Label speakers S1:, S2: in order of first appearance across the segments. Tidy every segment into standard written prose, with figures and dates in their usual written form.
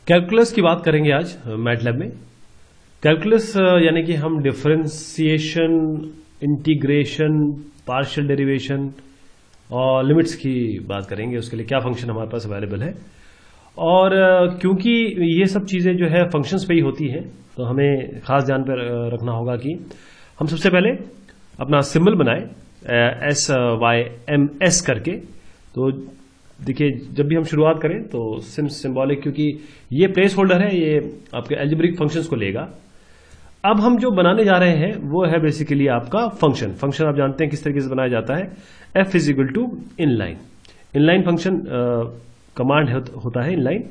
S1: Calculus की बात करेंगे आज मैटलैब में। कैलकुलस यानी कि हम डिफरेंशिएशन, इंटीग्रेशन, पार्शियल डेरिवेशन और लिमिट्स की बात करेंगे। उसके लिए क्या फंक्शन हमारे पास अवेलेबल है, और क्योंकि ये सब चीज़ें जो है फंक्शंस पे ही होती हैं, तो हमें खास ध्यान पर रखना होगा कि हम सबसे पहले अपना सिंबल बनाएं SYMS करके। तो देखिए, जब भी हम शुरुआत करें तो सिंबॉलिक, क्योंकि ये प्लेस होल्डर है, ये आपके अलजेब्रिक फंक्शंस को लेगा। अब हम जो बनाने जा रहे हैं वो है बेसिकली आपका फंक्शन आप जानते हैं किस तरीके से बनाया जाता है। F is equal to inline. Inline function command होता है इनलाइन,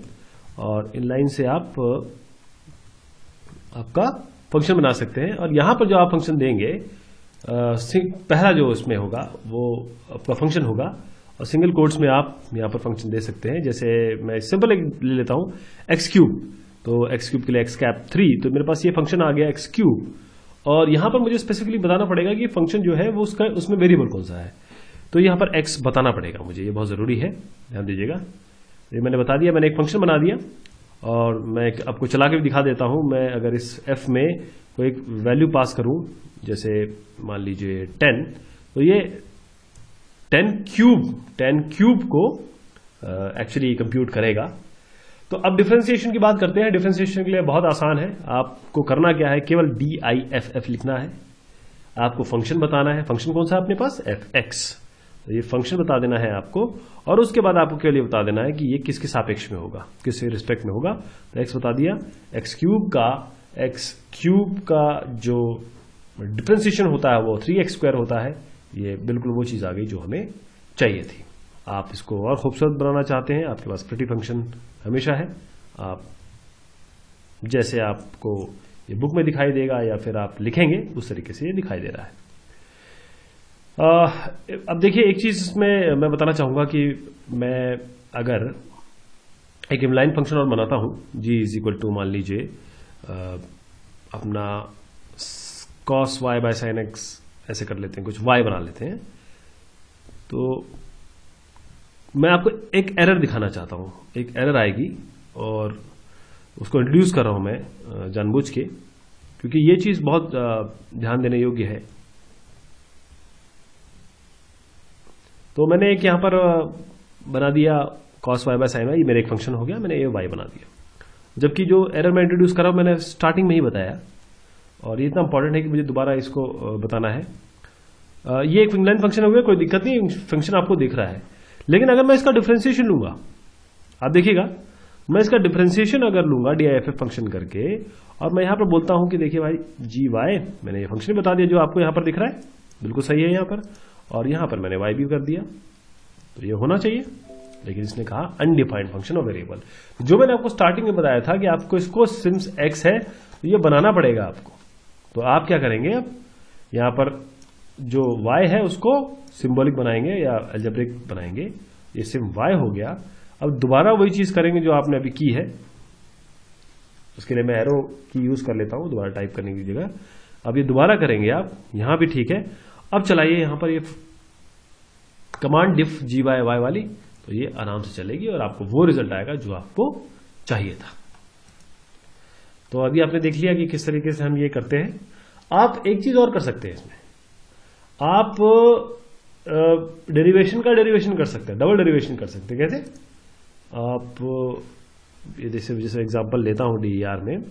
S1: और इनलाइन से आप आपका फंक्शन बना सकते हैं। और यहां पर जो आप फंक्शन देंगे, पहला जो इसमें होगा वो आपका फंक्शन होगा, और सिंगल कोट्स में आप यहां पर फंक्शन दे सकते हैं। जैसे मैं सिंपल एक ले लेता हूं, एक्स क्यूब। तो एक्स क्यूब के लिए एक्स कैप 3, तो मेरे पास ये फंक्शन आ गया एक्स क्यूब। और यहां पर मुझे स्पेसिफिकली बताना पड़ेगा कि फंक्शन जो है वो उसमें वेरिएबल कौन सा है। तो यहां पर एक्स बताना पड़ेगा मुझे, ये बहुत जरूरी है, ध्यान दीजिएगा। ये मैंने बता दिया, मैंने एक फंक्शन बना दिया, और मैं आपको चला के भी दिखा देता हूं। मैं अगर इस एफ में कोई एक वैल्यू पास करूं, जैसे मान लीजिए 10, तो ये 10 क्यूब को एक्चुअली कंप्यूट करेगा। तो अब डिफरेंशिएशन की बात करते हैं। डिफरेंशिएशन के लिए बहुत आसान है, आपको करना क्या है, केवल DIFF लिखना है। आपको फंक्शन बताना है, फंक्शन कौन सा है अपने पास, fx। तो ये फंक्शन बता देना है आपको, और उसके बाद आपको केवल ये बता देना है कि ये किसके सापेक्ष में होगा, किस रिस्पेक्ट में होगा। तो x बता दिया, एक्स क्यूब का जो डिफरेंशिएशन होता है वो 3x² होता है। ये बिल्कुल वो चीज आ गई जो हमें चाहिए थी। आप इसको और खूबसूरत बनाना चाहते हैं, आपके पास प्रिटी फंक्शन हमेशा है। आप जैसे आपको ये बुक में दिखाई देगा या फिर आप लिखेंगे उस तरीके से ये दिखाई दे रहा है। अब देखिए, एक चीज इसमें मैं बताना चाहूंगा कि मैं अगर एक इनलाइन फंक्शन और बनाता हूं, g इज इक्वल टू, मान लीजिए अपना cos y by sine x, ऐसे कर लेते हैं, कुछ y बना लेते हैं। तो मैं आपको एक एरर दिखाना चाहता हूं, एक एरर आएगी और उसको इंट्रोड्यूस कर रहा हूं मैं जानबूझ के, क्योंकि ये चीज बहुत ध्यान देने योग्य है। तो मैंने एक यहां पर बना दिया cos y by sine y, ये मेरा एक फंक्शन हो गया, मैंने ये y बना दिया। जबकि जो एरर मैं इंट्रोड्यूस कर रहा हूं मैंने स्टार्टिंग में ही बताया, और ये इतना इंपॉर्टेंट है कि मुझे दोबारा इसको बताना है। ये एक इनलाइन फंक्शन हो गया, कोई दिक्कत नहीं, फंक्शन आपको दिख रहा है। लेकिन अगर मैं इसका डिफरेंशिएशन लूंगा, आप देखिएगा, मैं इसका डिफरेंशिएशन अगर लूंगा DIFF फंक्शन करके, और मैं यहां पर बोलता हूं कि देखिए भाई GY, मैंने ये फंक्शन बता दिया जो आपको यहां पर दिख रहा है, बिल्कुल सही है यहां पर, और यहां पर मैंने y भी कर दिया। तो ये होना चाहिए, लेकिन इसने कहा अनडिफाइंड फंक्शन और वेरिएबल। जो मैंने आपको स्टार्टिंग में बताया था कि आपको इसको सिंस x है तो ये बनाना पड़ेगा आपको। तो आप क्या करेंगे, अब यहां पर जो y है उसको सिंबॉलिक बनाएंगे या अलजेब्रिक बनाएंगे। ये सिम y हो गया। अब दोबारा वही चीज करेंगे जो आपने अभी की है। उसके लिए मैं एरो की यूज कर लेता हूं दोबारा टाइप करने की जगह। अब ये दोबारा करेंगे आप, यहां भी ठीक है। अब चलाइए यहां पर ये कमांड डिफ GY y वाली, तो ये आराम से चलेगी और आपको वो रिजल्ट आएगा जो आपको चाहिए था। तो अभी आपने देख लिया कि किस तरीके से हम ये करते हैं। आप एक चीज और कर सकते हैं इसमें, आप डेरिवेशन का डेरिवेशन कर सकते हैं, डबल डेरिवेशन कर सकते हैं। कैसे? आप ये जैसे एग्जांपल लेता हूं DER में,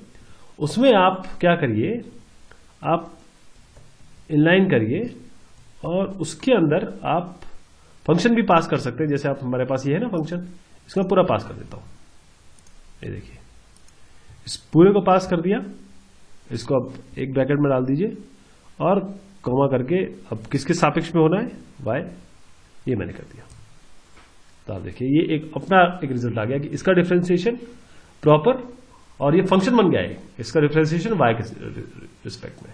S1: उसमें आप क्या करिए, आप इनलाइन करिए और उसके अंदर आप फंक्शन भी पास कर सकते हैं। जैसे आप, हमारे पास ये है ना फंक्शन, इसको पूरा पास कर देता हूं। ये देखिए, इस पूरे को पास कर दिया, इसको अब एक ब्रैकेट में डाल दीजिए और कॉमा करके, अब किसके सापेक्ष में होना है, y, ये मैंने कर दिया। तो आप देखिए ये एक अपना एक रिजल्ट आ गया कि इसका डिफरेंशिएशन प्रॉपर, और ये फंक्शन बन गया है, इसका डिफरेंशिएशन y के रिस्पेक्ट में।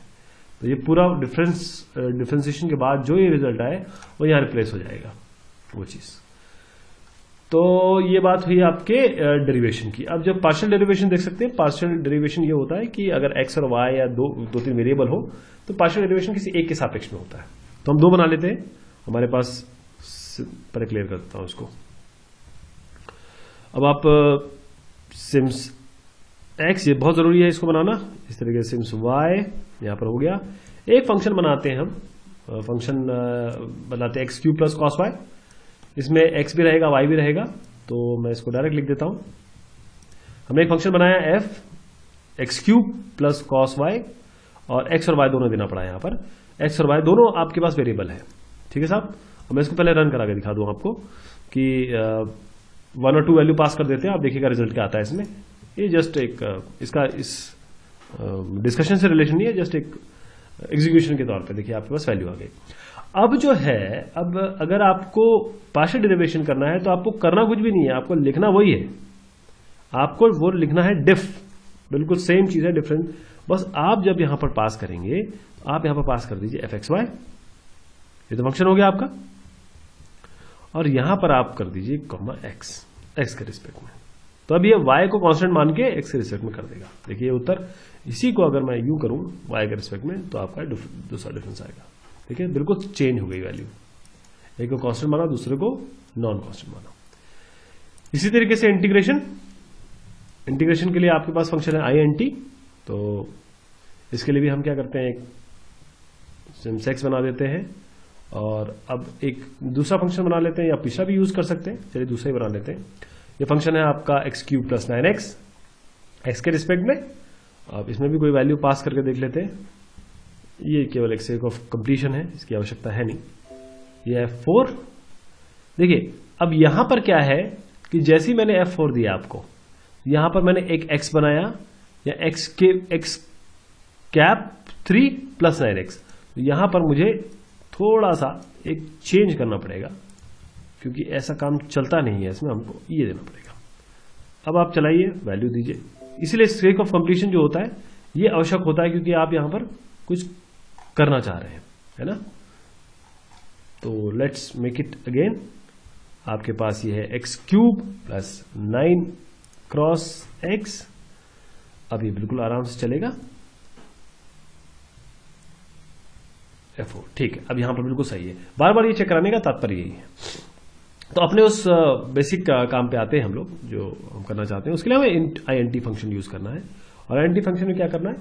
S1: तो ये पूरा डिफरेंशिएशन के बाद जो ये रिजल्ट आए वो यहां रिप्लेस हो जाएगा वो चीज। तो ये बात हुई आपके डेरिवेशन की। अब जब पार्शियल डेरिवेशन देख सकते हैं, पार्शियल डेरिवेशन ये होता है कि अगर x और y या दो तीन वेरिएबल हो तो पार्शियल डेरिवेशन किसी एक के सापेक्ष में होता है। तो हम दो बना लेते हैं, हमारे पास, पर क्लियर करता हूं इसको। अब आप सिम्स एक्स, ये बहुत जरूरी है इसको बनाना। इस तरीके से सिम्स वाई यहां पर हो गया। एक फंक्शन बनाते हैं हम, फंक्शन बनाते हैं x cube plus cos y. इसमें एक्स भी रहेगा वाई भी रहेगा, तो मैं इसको डायरेक्ट लिख देता हूं। हमने एक फंक्शन बनाया f x cube plus cos y, और एक्स और वाई दोनों देना पड़ा यहां पर। एक्स और वाई दोनों आपके पास वेरिएबल है, ठीक है साहब। मैं इसको पहले रन करा के दिखा दूं आपको कि 1 और 2 वैल्यू पास कर देते हैं, आप देखिएगा रिजल्ट क्या आता है इसमें। ये जस्ट एक इसका इस डिस्कशन से रिलेशन नहीं है, जस्ट एक एग्जीक्यूशन के तौर पे देखिए आपके पास वैल्यू आ गई। अब जो है, अब अगर आपको पार्शियल डेरिवेशन करना है तो आपको करना कुछ भी नहीं है, आपको लिखना वही है। आपको वो लिखना है डिफ, बिल्कुल सेम चीज है, डिफरेंस। बस आप जब यहां पर पास करेंगे तो आप यहां पर पास कर दीजिए एफ एक्स वाई, ये तो फंक्शन हो गया आपका। और यहां पर आप कर दीजिए कॉमा एक्स, एक्स के रिस्पेक्ट में। तो अब ये y को कांस्टेंट मान के x के रिस्पेक्ट में कर देगा। देखिए उत्तर, इसी को अगर मैं यू करूं y के रिस्पेक्ट में तो आपका दूसरा डिफरेंस आएगा। ठीक है, बिल्कुल चेंज हो गई वैल्यू, एक को कांस्टेंट माना दूसरे को नॉन कांस्टेंट माना। इसी तरीके से इंटीग्रेशन, इंटीग्रेशन के लिए आपके पास फंक्शन है INT। तो इसके लिए भी हम क्या करते हैं, एक सिम्स x बना देते हैं और अब एक दूसरा फंक्शन बना लेते हैं, या पिछला भी यूज कर सकते हैं, चलिए दूसरा ही बना लेते हैं। ये फंक्शन है आपका x cube plus 9x, x के रिस्पेक्ट में। अब इसमें भी कोई वैल्यू पास करके देख लेते हैं। ये केवल एक सेक ऑफ कंप्लीशन है, इसकी आवश्यकता है नहीं। ये है 4। देखिए अब यहां पर क्या है कि जैसे ही मैंने F4 दिया आपको, यहां पर मैंने एक x बनाया, या x कैप 3 प्लस 9x। तो यहां पर मुझे थोड़ा सा एक चेंज करना पड़ेगा, क्योंकि ऐसा काम चलता नहीं है इसमें, हमको ये देना पड़ेगा। अब आप चलाइए, वैल्यू दीजिए। इसलिए स्ट्रेक ऑफ कंप्लीशन जो होता है ये आवश्यक होता है, क्योंकि आप यहां पर कुछ करना चाह रहे हैं, है ना। तो लेट्स मेक इट अगेन। आपके पास ये है x cube plus 9 cross x. अब ये बिल्कुल आराम से चलेगा। F4, ठीक है। अब यहां पर बिल्कुल सही है। बार बार ये चेक कराने का तात्पर्य यही है। तो अपने उस बेसिक काम पे आते हैं हम लोग, जो हम करना चाहते हैं। उसके लिए हमें INT फंक्शन यूज करना है। और INT फंक्शन में क्या करना है,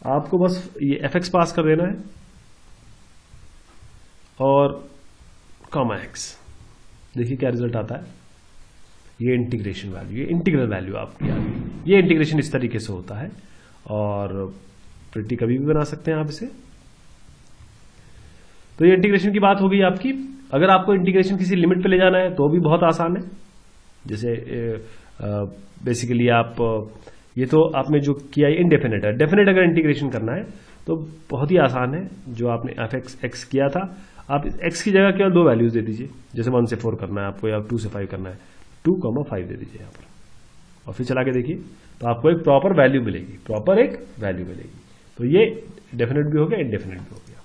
S1: आपको बस ये fx पास कर देना है और कॉमा x। देखिए क्या रिजल्ट आता है, ये इंटीग्रेशन वैल्यू, ये इंटीग्रल वैल्यू आपकी आ गई। ये इंटीग्रेशन इस तरीके से होता है, और प्रिटी कभी भी बना सकते हैं आप इसे। तो ये इंटीग्रेशन की बात हो गई आपकी। अगर आपको इंटीग्रेशन किसी लिमिट पे ले जाना है तो भी बहुत आसान है। जैसे बेसिकली आप ये तो आपने जो किया इनडेफिनेट है, डेफिनेट अगर इंटीग्रेशन करना है तो बहुत ही आसान है। जो आपने f(x) किया था, आप x की जगह केवल 2 वैल्यूज दे दीजिए। जैसे 1 से 4 करना है आपको, या 2 से 5 करना है, 2,5 दे दीजिए यहाँ पर, और फिर चला के देखिए तो आपको एक प्रॉपर वैल्यू मिलेगी, प्रॉपर एक वैल्यू मिलेगी। तो ये डेफिनेट भी हो गया, इनडेफिनेट भी हो गया।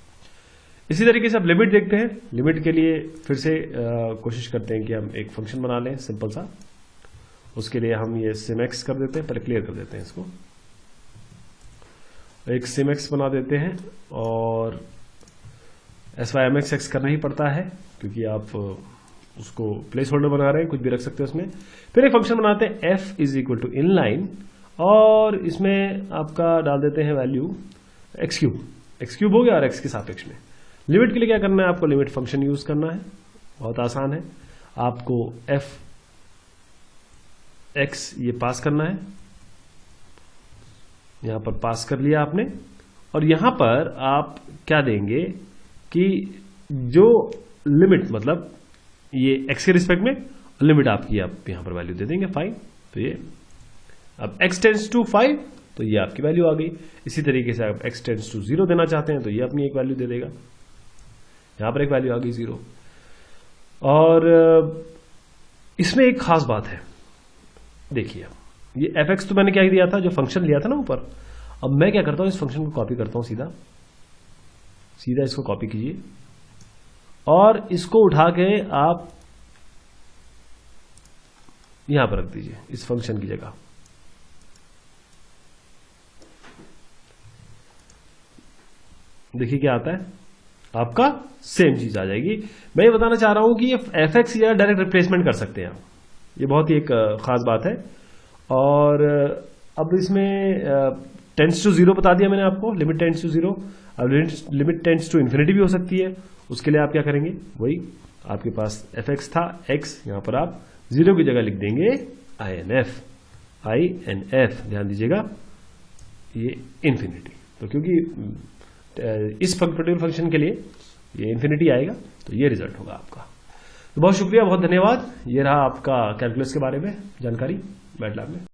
S1: इसी तरीके से आप लिमिट देखते हैं। लिमिट के लिए फिर से कोशिश करते हैं कि हम एक फंक्शन बना लें सिंपल सा। उसके लिए हम ये सिमx कर देते हैं, पहले क्लियर कर देते हैं इसको। एक सिमx बना देते हैं, और SYMX करना ही पड़ता है, क्योंकि आप उसको प्लेस होल्डर बना रहे हैं, कुछ भी रख सकते हैं उसमें। फिर एक फंक्शन बनाते हैं f is equal to inline, और इसमें आपका डाल देते हैं वैल्यू एक्स क्यूब हो गया, और x के सापेक्ष में। लिमिट के लिए क्या करना है, आपको लिमिट फंक्शन यूज करना है, बहुत आसान है। आपको f(x) ये पास करना है, यहां पर पास कर लिया आपने। और यहां पर आप क्या देंगे कि जो लिमिट, मतलब ये x के रिस्पेक्ट में लिमिट आपकी, आप यहां पर वैल्यू दे देंगे 5। तो ये अब x टेंड्स टू 5, तो ये आपकी वैल्यू आ गई। इसी तरीके से आप x टेंड्स टू 0 देना चाहते हैं, तो ये अपनी एक वैल्यू दे देगा, यहां पर एक वैल्यू आ गई 0। और इसमें एक खास बात है, देखिए ये f(x) तो मैंने क्या दिया था, जो फंक्शन लिया था ना ऊपर। अब मैं क्या करता हूं, इस फंक्शन को कॉपी करता हूं, सीधा इसको कॉपी कीजिए, और इसको उठा के आप यहां पर रख दीजिए, इस फंक्शन की जगह। देखिए क्या आता है, आपका सेम चीज आ जाएगी। मैं ये बताना चाह रहा हूं कि ये f(x) की डायरेक्ट रिप्लेसमेंट कर सकते हैं आप, ये बहुत ही एक खास बात है। और अब इसमें टेंड्स टू 0 बता दिया मैंने आपको, लिमिट टेंड्स टू 0। अब लिमिट टेंड्स टू इन्फिनिटी भी हो सकती है। उसके लिए आप क्या करेंगे, वही आपके पास fx था, x यहां पर आप 0 की जगह लिख देंगे INF। ध्यान दीजिएगा ये इन्फिनिटी, तो क्योंकि इस पर्टिकुलर फंक्शन के लिए ये इन्फिनिटी आएगा तो ये रिजल्ट होगा आपका। तो बहुत शुक्रिया, बहुत धन्यवाद। ये रहा आपका कैलकुलस के बारे में जानकारी मैटलैब में।